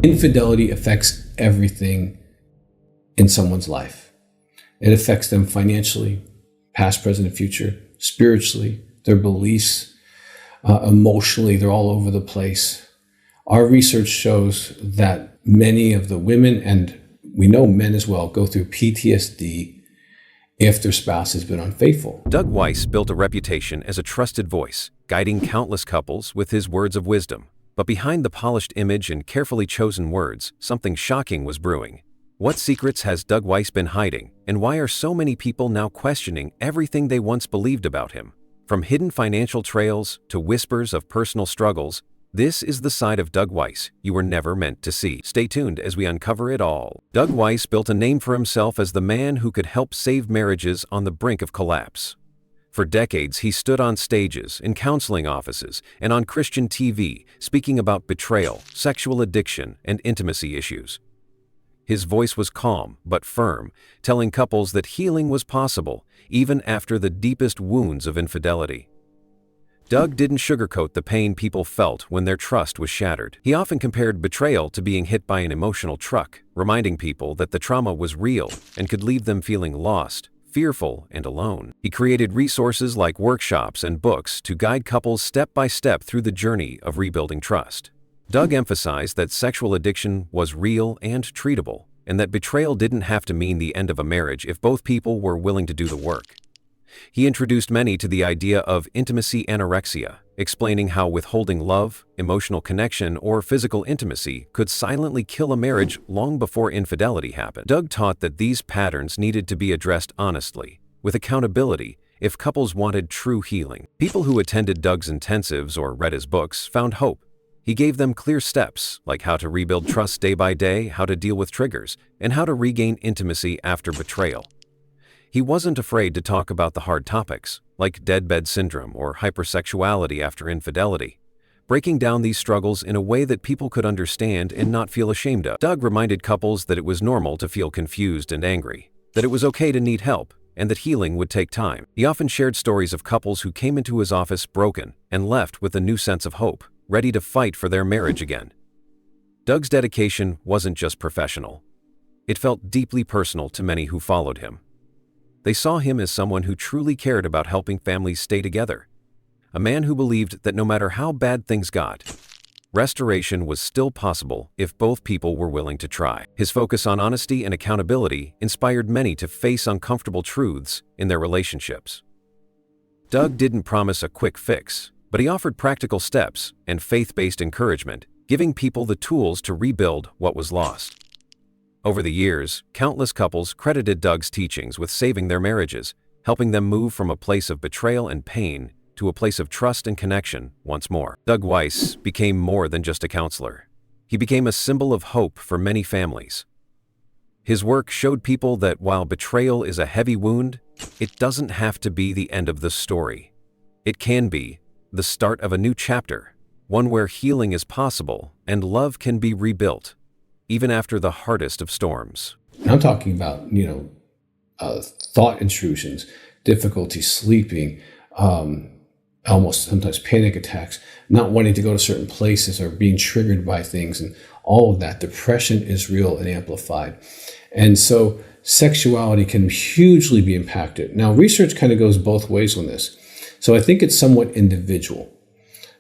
Infidelity affects everything in someone's life. It affects them financially, past, present, and future, spiritually, their beliefs, emotionally, they're all over the place. Our research shows that many of the women, and we know men as well, go through PTSD if their spouse has been unfaithful. Doug Weiss built a reputation as a trusted voice, guiding countless couples with his words of wisdom. But behind the polished image and carefully chosen words, something shocking was brewing. What secrets has Doug Weiss been hiding, and why are so many people now questioning everything they once believed about him? From hidden financial trails to whispers of personal struggles, this is the side of Doug Weiss you were never meant to see. Stay tuned as we uncover it all. Doug Weiss built a name for himself as the man who could help save marriages on the brink of collapse. For decades, he stood on stages, in counseling offices, and on Christian TV, speaking about betrayal, sexual addiction, and intimacy issues. His voice was calm but firm, telling couples that healing was possible, even after the deepest wounds of infidelity. Doug didn't sugarcoat the pain people felt when their trust was shattered. He often compared betrayal to being hit by an emotional truck, reminding people that the trauma was real and could leave them feeling lost, fearful, and alone. He created resources like workshops and books to guide couples step by step through the journey of rebuilding trust. Doug emphasized that sexual addiction was real and treatable, and that betrayal didn't have to mean the end of a marriage if both people were willing to do the work. He introduced many to the idea of intimacy anorexia, explaining how withholding love, emotional connection, or physical intimacy could silently kill a marriage long before infidelity happened. Doug taught that these patterns needed to be addressed honestly, with accountability, if couples wanted true healing. People who attended Doug's intensives or read his books found hope. He gave them clear steps, like how to rebuild trust day by day, how to deal with triggers, and how to regain intimacy after betrayal. He wasn't afraid to talk about the hard topics, like deadbed syndrome or hypersexuality after infidelity, breaking down these struggles in a way that people could understand and not feel ashamed of. Doug reminded couples that it was normal to feel confused and angry, that it was okay to need help, and that healing would take time. He often shared stories of couples who came into his office broken and left with a new sense of hope, ready to fight for their marriage again. Doug's dedication wasn't just professional. It felt deeply personal to many who followed him. They saw him as someone who truly cared about helping families stay together. A man who believed that no matter how bad things got, restoration was still possible if both people were willing to try. His focus on honesty and accountability inspired many to face uncomfortable truths in their relationships. Doug didn't promise a quick fix, but he offered practical steps and faith-based encouragement, giving people the tools to rebuild what was lost. Over the years, countless couples credited Doug's teachings with saving their marriages, helping them move from a place of betrayal and pain to a place of trust and connection once more. Doug Weiss became more than just a counselor. He became a symbol of hope for many families. His work showed people that while betrayal is a heavy wound, it doesn't have to be the end of the story. It can be the start of a new chapter, one where healing is possible and love can be rebuilt, even after the hardest of storms. And I'm talking about, thought intrusions, difficulty sleeping, almost sometimes panic attacks, not wanting to go to certain places or being triggered by things, and all of that. Depression is real and amplified. And so sexuality can hugely be impacted. Now, research kind of goes both ways on this. So I think it's somewhat individual.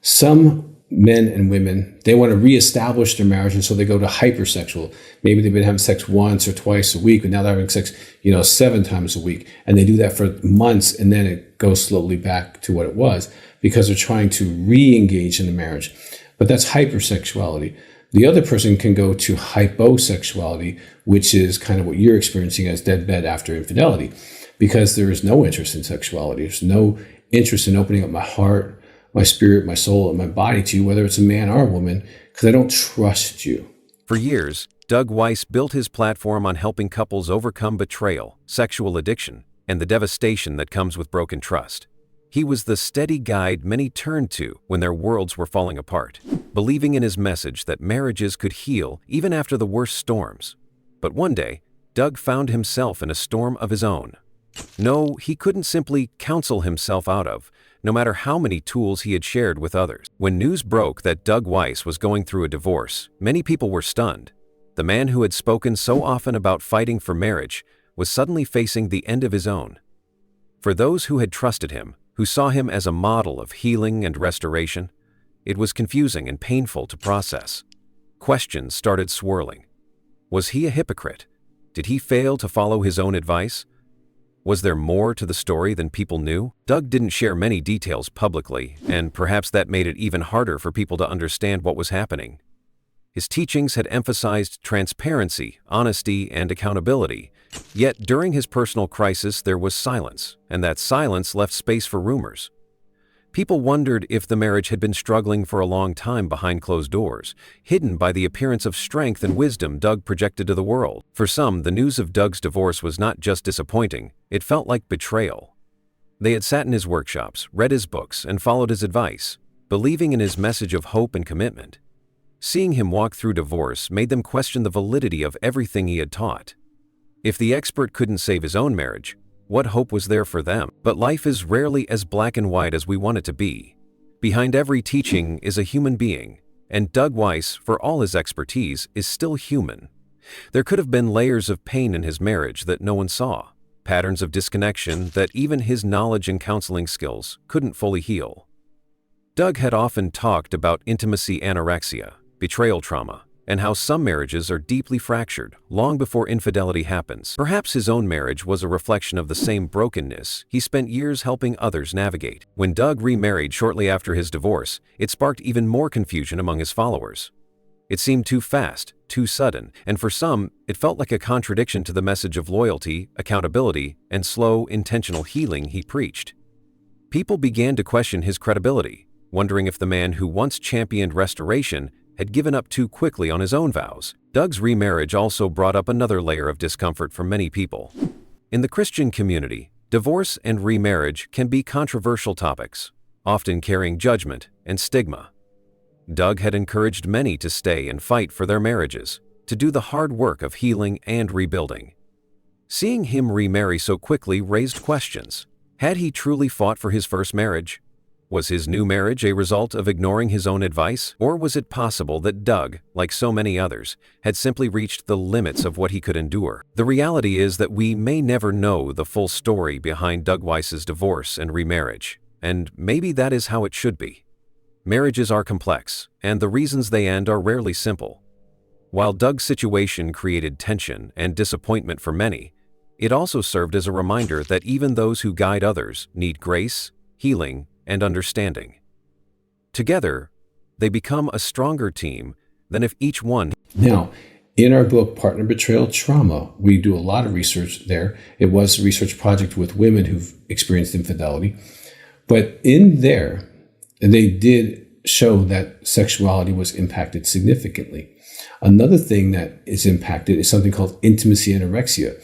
Some men and women, they want to reestablish their marriage, and so they go to hypersexual. Maybe they've been having sex once or twice a week, but now they're having sex, 7 times a week. And they do that for months, and then it goes slowly back to what it was because they're trying to re-engage in the marriage. But that's hypersexuality. The other person can go to hyposexuality, which is kind of what you're experiencing as deadbed after infidelity, because there is no interest in sexuality. There's no interest in opening up my heart, my spirit, my soul, and my body to you, whether it's a man or a woman, because I don't trust you. For years, Doug Weiss built his platform on helping couples overcome betrayal, sexual addiction, and the devastation that comes with broken trust. He was the steady guide many turned to when their worlds were falling apart, believing in his message that marriages could heal even after the worst storms. But one day, Doug found himself in a storm of his own. No, he couldn't simply counsel himself out of, no matter how many tools he had shared with others. When news broke that Doug Weiss was going through a divorce, many people were stunned. The man who had spoken so often about fighting for marriage was suddenly facing the end of his own. For those who had trusted him, who saw him as a model of healing and restoration, it was confusing and painful to process. Questions started swirling. Was he a hypocrite? Did he fail to follow his own advice? Was there more to the story than people knew? Doug didn't share many details publicly, and perhaps that made it even harder for people to understand what was happening. His teachings had emphasized transparency, honesty, and accountability, yet during his personal crisis there was silence, and that silence left space for rumors. People wondered if the marriage had been struggling for a long time behind closed doors, hidden by the appearance of strength and wisdom Doug projected to the world. For some, the news of Doug's divorce was not just disappointing, it felt like betrayal. They had sat in his workshops, read his books, and followed his advice, believing in his message of hope and commitment. Seeing him walk through divorce made them question the validity of everything he had taught. If the expert couldn't save his own marriage, what hope was there for them? But life is rarely as black and white as we want it to be. Behind every teaching is a human being, and Doug Weiss, for all his expertise, is still human. There could have been layers of pain in his marriage that no one saw, patterns of disconnection that even his knowledge and counseling skills couldn't fully heal. Doug had often talked about intimacy anorexia, betrayal trauma, and how some marriages are deeply fractured long before infidelity happens. Perhaps his own marriage was a reflection of the same brokenness he spent years helping others navigate. When Doug remarried shortly after his divorce, it sparked even more confusion among his followers. It seemed too fast, too sudden, and for some, it felt like a contradiction to the message of loyalty, accountability, and slow, intentional healing he preached. People began to question his credibility, wondering if the man who once championed restoration had given up too quickly on his own vows. Doug's remarriage also brought up another layer of discomfort for many people. In the Christian community, divorce and remarriage can be controversial topics, often carrying judgment and stigma. Doug had encouraged many to stay and fight for their marriages, to do the hard work of healing and rebuilding. Seeing him remarry so quickly raised questions. Had he truly fought for his first marriage? Was his new marriage a result of ignoring his own advice? Or was it possible that Doug, like so many others, had simply reached the limits of what he could endure? The reality is that we may never know the full story behind Doug Weiss's divorce and remarriage, and maybe that is how it should be. Marriages are complex, and the reasons they end are rarely simple. While Doug's situation created tension and disappointment for many, it also served as a reminder that even those who guide others need grace, healing, and understanding. Together, they become a stronger team than if each one. Now, in our book, Partner Betrayal Trauma, we do a lot of research there. It was a research project with women who've experienced infidelity. But in there, they did show that sexuality was impacted significantly. Another thing that is impacted is something called intimacy anorexia.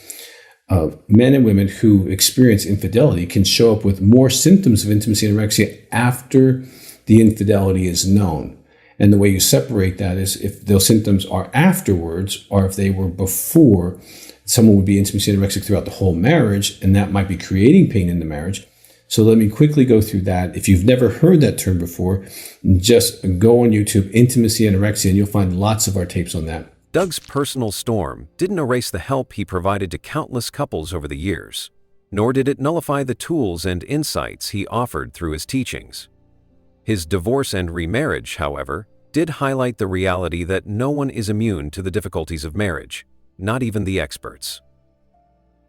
Men and women who experience infidelity can show up with more symptoms of intimacy anorexia after the infidelity is known. And the way you separate that is if those symptoms are afterwards or if they were before. Someone would be intimacy anorexic throughout the whole marriage, and that might be creating pain in the marriage. So let me quickly go through that. If you've never heard that term before, just go on YouTube, intimacy anorexia, and you'll find lots of our tapes on that. Doug's personal storm didn't erase the help he provided to countless couples over the years, nor did it nullify the tools and insights he offered through his teachings. His divorce and remarriage, however, did highlight the reality that no one is immune to the difficulties of marriage, not even the experts.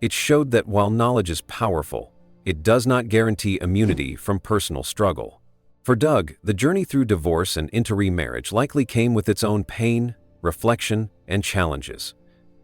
It showed that while knowledge is powerful, it does not guarantee immunity from personal struggle. For Doug, the journey through divorce and into remarriage likely came with its own pain, reflection, and challenges.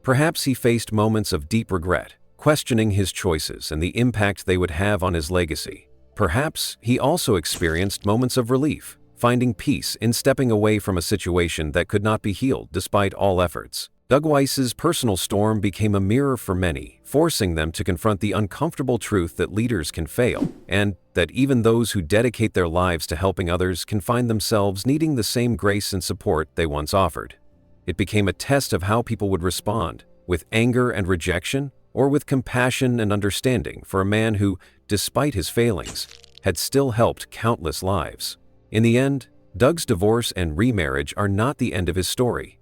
Perhaps he faced moments of deep regret, questioning his choices and the impact they would have on his legacy. Perhaps he also experienced moments of relief, finding peace in stepping away from a situation that could not be healed despite all efforts. Doug Weiss's personal storm became a mirror for many, forcing them to confront the uncomfortable truth that leaders can fail, and that even those who dedicate their lives to helping others can find themselves needing the same grace and support they once offered. It became a test of how people would respond, with anger and rejection, or with compassion and understanding for a man who, despite his failings, had still helped countless lives. In the end, Doug's divorce and remarriage are not the end of his story.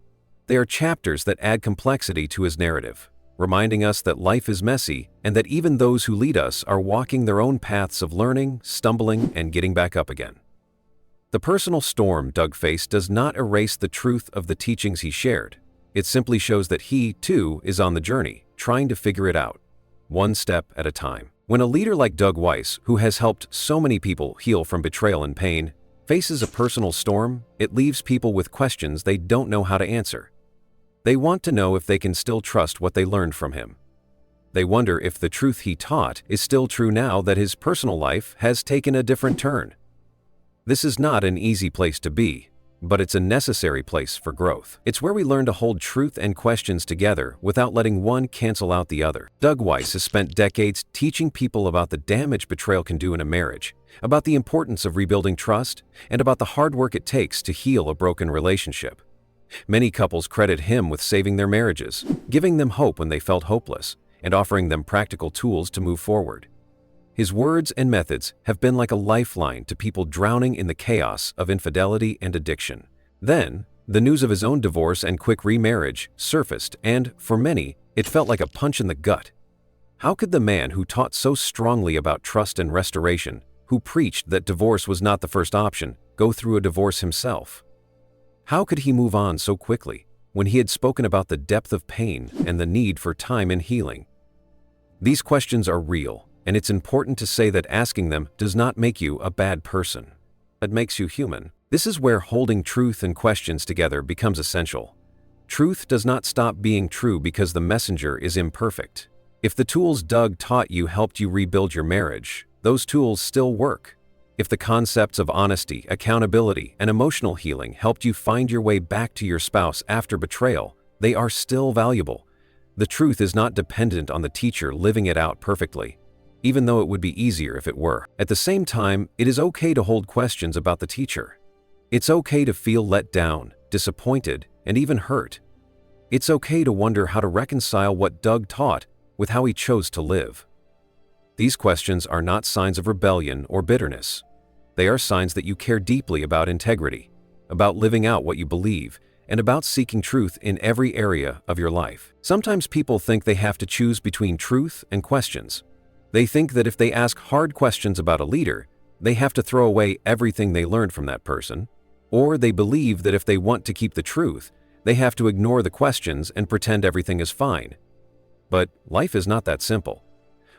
They are chapters that add complexity to his narrative, reminding us that life is messy and that even those who lead us are walking their own paths of learning, stumbling, and getting back up again. The personal storm Doug faced does not erase the truth of the teachings he shared. It simply shows that he, too, is on the journey, trying to figure it out, one step at a time. When a leader like Doug Weiss, who has helped so many people heal from betrayal and pain, faces a personal storm, it leaves people with questions they don't know how to answer. They want to know if they can still trust what they learned from him. They wonder if the truth he taught is still true now that his personal life has taken a different turn. This is not an easy place to be, but it's a necessary place for growth. It's where we learn to hold truth and questions together without letting one cancel out the other. Doug Weiss has spent decades teaching people about the damage betrayal can do in a marriage, about the importance of rebuilding trust, and about the hard work it takes to heal a broken relationship. Many couples credit him with saving their marriages, giving them hope when they felt hopeless, and offering them practical tools to move forward. His words and methods have been like a lifeline to people drowning in the chaos of infidelity and addiction. Then, the news of his own divorce and quick remarriage surfaced, and, for many, it felt like a punch in the gut. How could the man who taught so strongly about trust and restoration, who preached that divorce was not the first option, go through a divorce himself? How could he move on so quickly when he had spoken about the depth of pain and the need for time and healing? These questions are real, and it's important to say that asking them does not make you a bad person. It makes you human. This is where holding truth and questions together becomes essential. Truth does not stop being true because the messenger is imperfect. If the tools Doug taught you helped you rebuild your marriage, those tools still work. If the concepts of honesty, accountability, and emotional healing helped you find your way back to your spouse after betrayal, they are still valuable. The truth is not dependent on the teacher living it out perfectly, even though it would be easier if it were. At the same time, it is okay to hold questions about the teacher. It's okay to feel let down, disappointed, and even hurt. It's okay to wonder how to reconcile what Doug taught with how he chose to live. These questions are not signs of rebellion or bitterness. They are signs that you care deeply about integrity, about living out what you believe, and about seeking truth in every area of your life. Sometimes people think they have to choose between truth and questions. They think that if they ask hard questions about a leader, they have to throw away everything they learned from that person, or they believe that if they want to keep the truth, they have to ignore the questions and pretend everything is fine. But life is not that simple.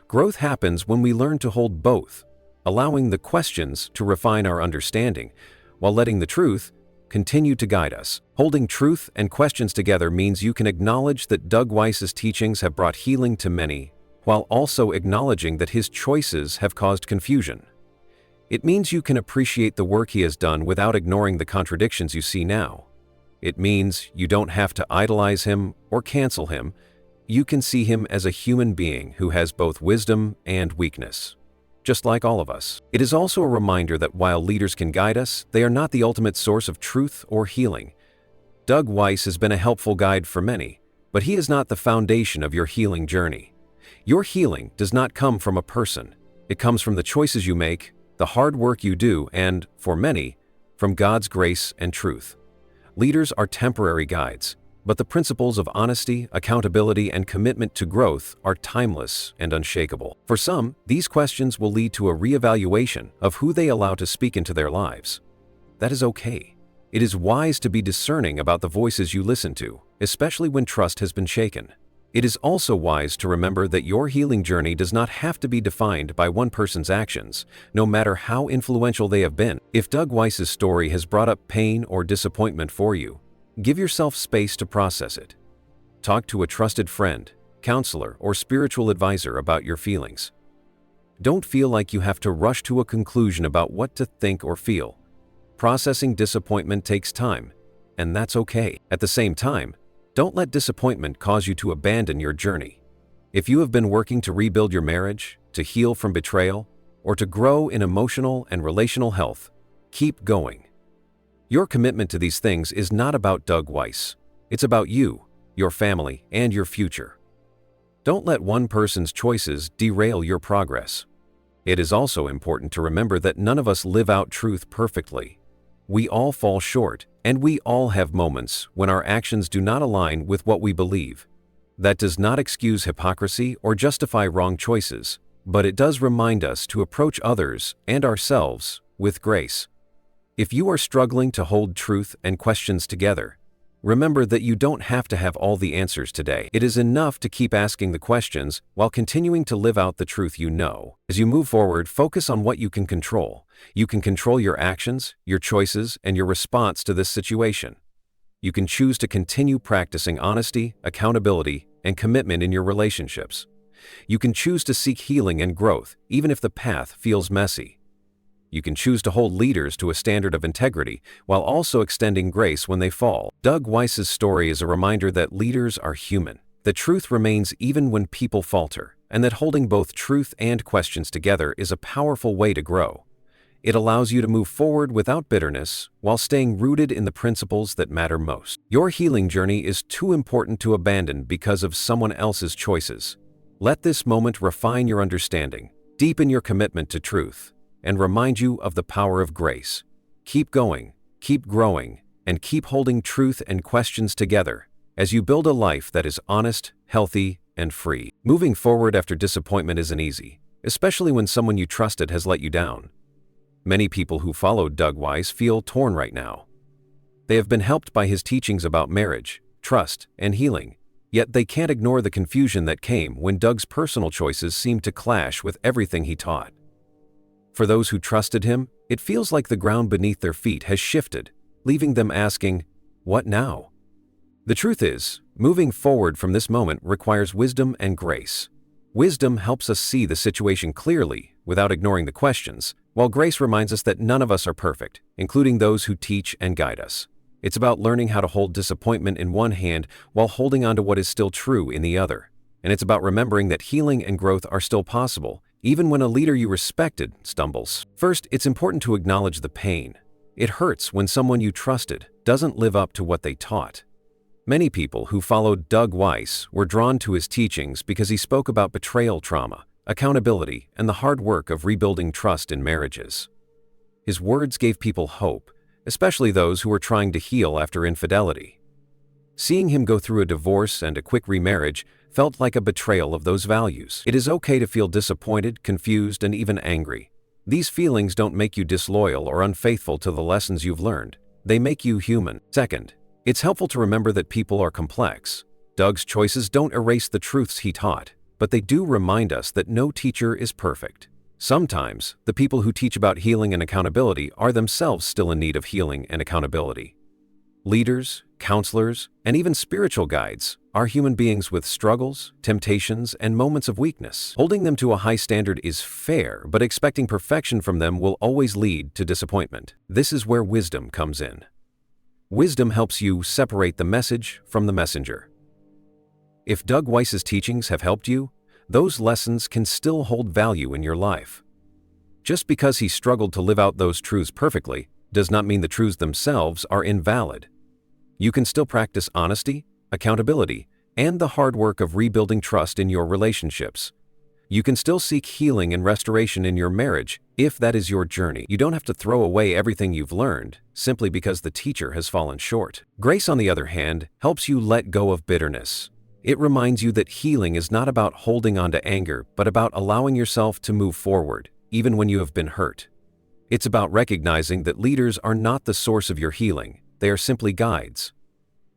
Growth happens when we learn to hold both, allowing the questions to refine our understanding, while letting the truth continue to guide us. Holding truth and questions together means you can acknowledge that Doug Weiss's teachings have brought healing to many, while also acknowledging that his choices have caused confusion. It means you can appreciate the work he has done without ignoring the contradictions you see now. It means you don't have to idolize him or cancel him. You can see him as a human being who has both wisdom and weakness, just like all of us. It is also a reminder that while leaders can guide us, they are not the ultimate source of truth or healing. Doug Weiss has been a helpful guide for many, but he is not the foundation of your healing journey. Your healing does not come from a person. It comes from the choices you make, the hard work you do, and, for many, from God's grace and truth. Leaders are temporary guides, but the principles of honesty, accountability, and commitment to growth are timeless and unshakable. For some, these questions will lead to a reevaluation of who they allow to speak into their lives. That is okay. It is wise to be discerning about the voices you listen to, especially when trust has been shaken. It is also wise to remember that your healing journey does not have to be defined by one person's actions, no matter how influential they have been. If Doug Weiss's story has brought up pain or disappointment for you, give yourself space to process it. Talk to a trusted friend, counselor, or spiritual advisor about your feelings. Don't feel like you have to rush to a conclusion about what to think or feel. Processing disappointment takes time, and that's okay. At the same time, don't let disappointment cause you to abandon your journey. If you have been working to rebuild your marriage, to heal from betrayal, or to grow in emotional and relational health, keep going. Your commitment to these things is not about Doug Weiss. It's about you, your family, and your future. Don't let one person's choices derail your progress. It is also important to remember that none of us live out truth perfectly. We all fall short, and we all have moments when our actions do not align with what we believe. That does not excuse hypocrisy or justify wrong choices, but it does remind us to approach others and ourselves with grace. If you are struggling to hold truth and questions together, remember that you don't have to have all the answers today. It is enough to keep asking the questions while continuing to live out the truth you know. As you move forward, focus on what you can control. You can control your actions, your choices, and your response to this situation. You can choose to continue practicing honesty, accountability, and commitment in your relationships. You can choose to seek healing and growth, even if the path feels messy. You can choose to hold leaders to a standard of integrity while also extending grace when they fall. Doug Weiss's story is a reminder that leaders are human, that truth remains even when people falter, and that holding both truth and questions together is a powerful way to grow. It allows you to move forward without bitterness while staying rooted in the principles that matter most. Your healing journey is too important to abandon because of someone else's choices. Let this moment refine your understanding, deepen your commitment to truth, and remind you of the power of grace. Keep going, keep growing, and keep holding truth and questions together as you build a life that is honest, healthy, and free. Moving forward after disappointment isn't easy, especially when someone you trusted has let you down. Many people who followed Doug Weiss feel torn right now. They have been helped by his teachings about marriage, trust, and healing, yet they can't ignore the confusion that came when Doug's personal choices seemed to clash with everything he taught. For those who trusted him, it feels like the ground beneath their feet has shifted, leaving them asking, "What now?" The truth is, moving forward from this moment requires wisdom and grace. Wisdom helps us see the situation clearly without ignoring the questions, while grace reminds us that none of us are perfect, including those who teach and guide us. It's about learning how to hold disappointment in one hand while holding on to what is still true in the other. And it's about remembering that healing and growth are still possible, even when a leader you respected stumbles. First, it's important to acknowledge the pain. It hurts when someone you trusted doesn't live up to what they taught. Many people who followed Doug Weiss were drawn to his teachings because he spoke about betrayal trauma, accountability, and the hard work of rebuilding trust in marriages. His words gave people hope, especially those who were trying to heal after infidelity. Seeing him go through a divorce and a quick remarriage felt like a betrayal of those values. It is okay to feel disappointed, confused, and even angry. These feelings don't make you disloyal or unfaithful to the lessons you've learned. They make you human. Second, it's helpful to remember that people are complex. Doug's choices don't erase the truths he taught, but they do remind us that no teacher is perfect. Sometimes, the people who teach about healing and accountability are themselves still in need of healing and accountability. Leaders, counselors, and even spiritual guides are human beings with struggles, temptations, and moments of weakness. Holding them to a high standard is fair, but expecting perfection from them will always lead to disappointment. This is where wisdom comes in. Wisdom helps you separate the message from the messenger. If Doug Weiss's teachings have helped you, those lessons can still hold value in your life. Just because he struggled to live out those truths perfectly does not mean the truths themselves are invalid. You can still practice honesty, accountability, and the hard work of rebuilding trust in your relationships. You can still seek healing and restoration in your marriage if that is your journey. You don't have to throw away everything you've learned simply because the teacher has fallen short. Grace, on the other hand, helps you let go of bitterness. It reminds you that healing is not about holding on to anger, but about allowing yourself to move forward, even when you have been hurt. It's about recognizing that leaders are not the source of your healing, they are simply guides.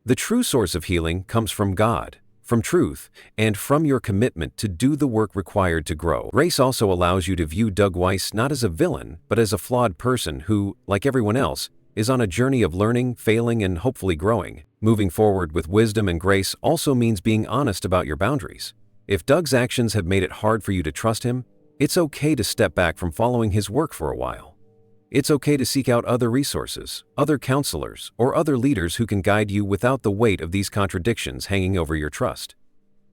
The true source of healing comes from God, from truth, and from your commitment to do the work required to grow. Grace also allows you to view Doug Weiss not as a villain, but as a flawed person who, like everyone else, is on a journey of learning, failing, and hopefully growing. Moving forward with wisdom and grace also means being honest about your boundaries. If Doug's actions have made it hard for you to trust him, it's okay to step back from following his work for a while. It's okay to seek out other resources, other counselors, or other leaders who can guide you without the weight of these contradictions hanging over your trust.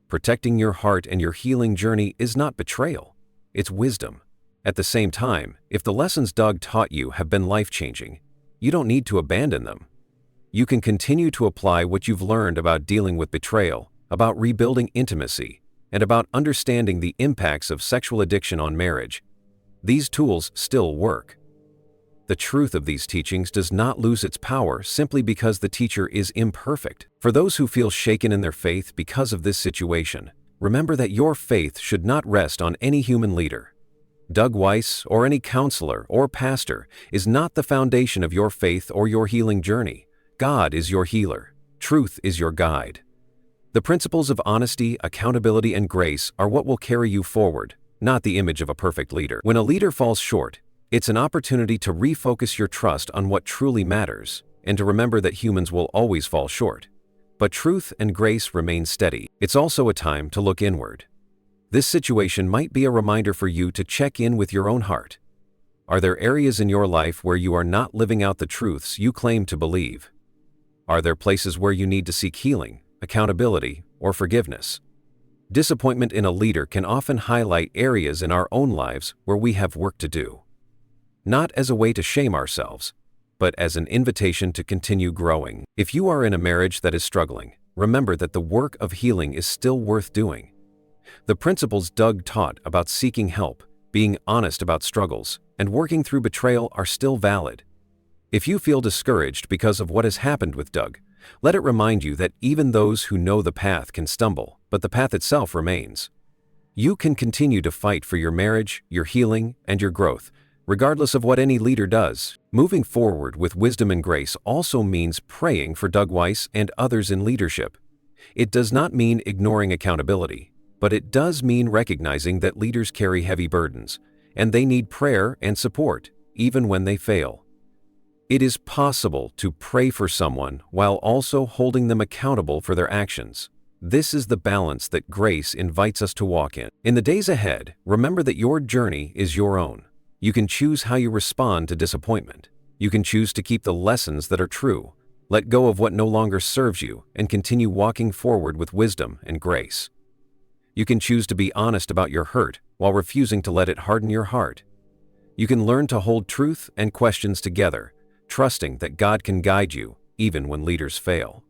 Protecting your heart and your healing journey is not betrayal, it's wisdom. At the same time, if the lessons Doug taught you have been life-changing, you don't need to abandon them. You can continue to apply what you've learned about dealing with betrayal, about rebuilding intimacy, and about understanding the impacts of sexual addiction on marriage. these tools still work. The truth of these teachings does not lose its power simply because the teacher is imperfect. For those who feel shaken in their faith because of this situation, remember that your faith should not rest on any human leader. Doug Weiss or any counselor or pastor is not the foundation of your faith or your healing journey. God is your healer. Truth is your guide. The principles of honesty, accountability, and grace are what will carry you forward, not the image of a perfect leader. When a leader falls short, it's an opportunity to refocus your trust on what truly matters and to remember that humans will always fall short. But truth and grace remain steady. It's also a time to look inward. This situation might be a reminder for you to check in with your own heart. Are there areas in your life where you are not living out the truths you claim to believe? Are there places where you need to seek healing, accountability, or forgiveness? Disappointment in a leader can often highlight areas in our own lives where we have work to do. Not as a way to shame ourselves, but as an invitation to continue growing. If you are in a marriage that is struggling, remember that the work of healing is still worth doing. The principles Doug taught about seeking help, being honest about struggles, and working through betrayal are still valid. If you feel discouraged because of what has happened with Doug, let it remind you that even those who know the path can stumble, but the path itself remains. You can continue to fight for your marriage, your healing, and your growth, regardless of what any leader does. Moving forward with wisdom and grace also means praying for Doug Weiss and others in leadership. It does not mean ignoring accountability, but it does mean recognizing that leaders carry heavy burdens, and they need prayer and support, even when they fail. It is possible to pray for someone while also holding them accountable for their actions. This is the balance that grace invites us to walk in. In the days ahead, remember that your journey is your own. You can choose how you respond to disappointment. You can choose to keep the lessons that are true, let go of what no longer serves you, and continue walking forward with wisdom and grace. You can choose to be honest about your hurt while refusing to let it harden your heart. You can learn to hold truth and questions together, trusting that God can guide you even when leaders fail.